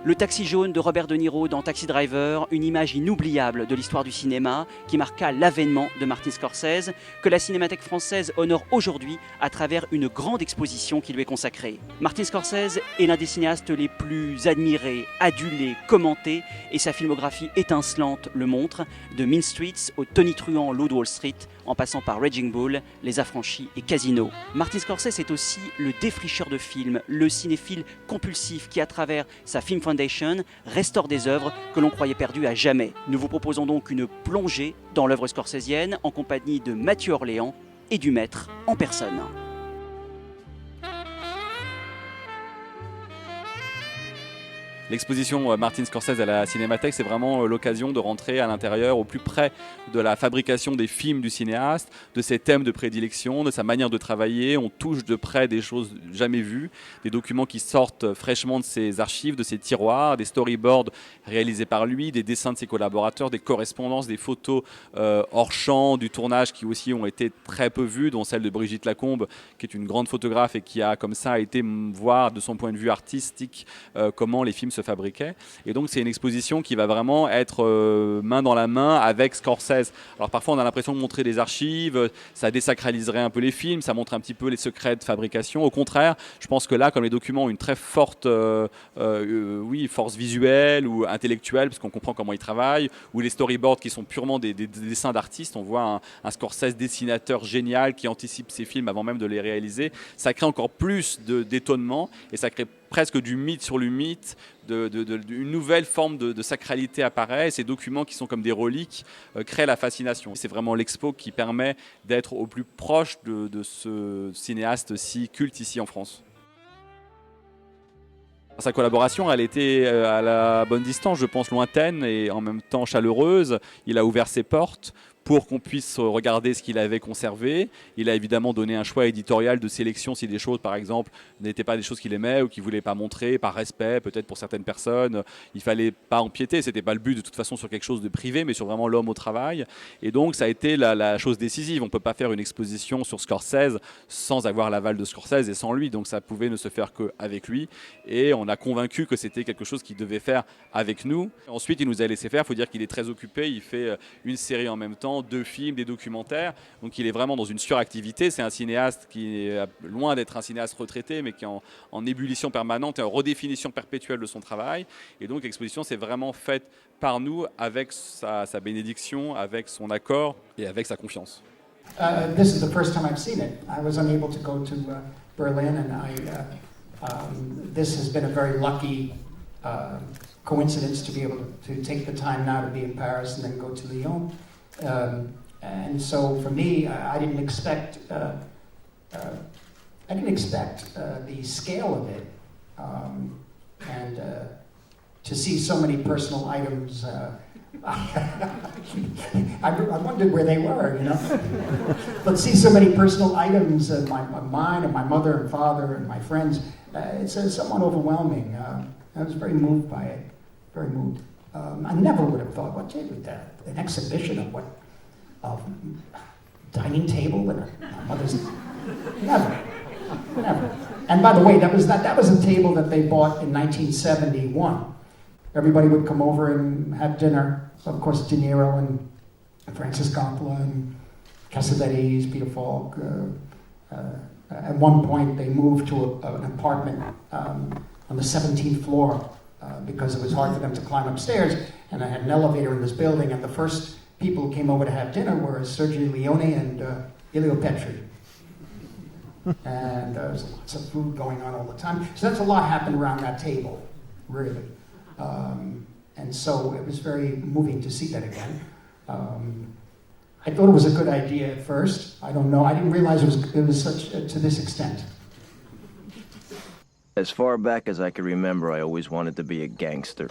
Le taxi jaune de Robert De Niro dans Taxi Driver, une image inoubliable de l'histoire du cinéma qui marqua l'avènement de Martin Scorsese, que la Cinémathèque française honore aujourd'hui à travers une grande exposition qui lui est consacrée. Martin Scorsese est l'un des cinéastes les plus admirés, adulés, commentés, et sa filmographie étincelante le montre, de Mean Streets au tonitruant Loup de Wall Street, en passant par Raging Bull, Les Affranchis et Casino. Martin Scorsese est aussi le défricheur de films, le cinéphile compulsif qui, à travers sa Film Foundation, restaure des œuvres que l'on croyait perdues à jamais. Nous vous proposons donc une plongée dans l'œuvre scorsésienne en compagnie de Mathieu Orléans et du maître en personne. L'exposition Martin Scorsese à la Cinémathèque, c'est vraiment l'occasion de rentrer à l'intérieur, au plus près de la fabrication des films du cinéaste, de ses thèmes de prédilection, de sa manière de travailler. On touche de près des choses jamais vues, des documents qui sortent fraîchement de ses archives, de ses tiroirs, des storyboards réalisés par lui, des dessins de ses collaborateurs, des correspondances, des photos hors champ, du tournage qui aussi ont été très peu vues, dont celle de Brigitte Lacombe, qui est une grande photographe et qui a comme ça été voir de son point de vue artistique comment les films se fabriquait. Et donc c'est une exposition qui va vraiment être main dans la main avec Scorsese. Alors parfois on a l'impression de montrer des archives, ça désacraliserait un peu les films, ça montre un petit peu les secrets de fabrication. Au contraire, je pense que là, comme les documents ont une très forte force visuelle ou intellectuelle, parce qu'on comprend comment ils travaillent, ou les storyboards qui sont purement des dessins d'artistes, on voit un Scorsese dessinateur génial qui anticipe ses films avant même de les réaliser. Ça crée encore plus d'étonnement et ça crée presque du mythe sur le mythe, une nouvelle forme de sacralité apparaît. Et ces documents qui sont comme des reliques créent la fascination. C'est vraiment l'expo qui permet d'être au plus proche de ce cinéaste si culte ici en France. Sa collaboration, elle était à la bonne distance, je pense lointaine et en même temps chaleureuse. Il a ouvert ses portes pour qu'on puisse regarder ce qu'il avait conservé. Il a évidemment donné un choix éditorial de sélection si des choses, par exemple, n'étaient pas des choses qu'il aimait ou qu'il ne voulait pas montrer, par respect peut-être pour certaines personnes. Il ne fallait pas empiéter, ce n'était pas le but de toute façon sur quelque chose de privé, mais sur vraiment l'homme au travail. Et donc ça a été la chose décisive. On ne peut pas faire une exposition sur Scorsese sans avoir l'aval de Scorsese et sans lui. Donc ça pouvait ne se faire qu'avec lui. Et on a convaincu que c'était quelque chose qu'il devait faire avec nous. Ensuite, il nous a laissé faire. Il faut dire qu'il est très occupé. Il fait une série en même temps, 2 films, des documentaires. Donc il est vraiment dans une suractivité. C'est un cinéaste qui est loin d'être un cinéaste retraité, mais qui est en ébullition permanente et en redéfinition perpétuelle de son travail. Et donc l'exposition s'est vraiment faite par nous, avec sa bénédiction, avec son accord et avec sa confiance. This is the first time I've seen it. I was unable to go to Berlin, and this has been a very lucky coincidence to be able to take the time now to be in Paris and then go to Lyon. And so for me, I didn't expect the scale of it, and to see so many personal items. I wondered where they were, you know. But see so many personal items of mine and my mother and father and my friends, it's somewhat overwhelming. I was very moved by it, very moved. I never would have thought, what an exhibition of dining table and my mother's, never. And by the way, that was a table that they bought in 1971. Everybody would come over and have dinner. Of course, De Niro and Francis Coppola and Cassavetes, Peter Falk. At one point, they moved to an apartment on the 17th floor because it was hard for them to climb upstairs. And I had an elevator in this building, and the first people who came over to have dinner were Sergio Leone and Elio Petri. And there was lots of food going on all the time. So that's a lot happened around that table, really. And so it was very moving to see that again. I thought it was a good idea at first. I don't know. I didn't realize it was such to this extent. As far back as I can remember, I always wanted to be a gangster.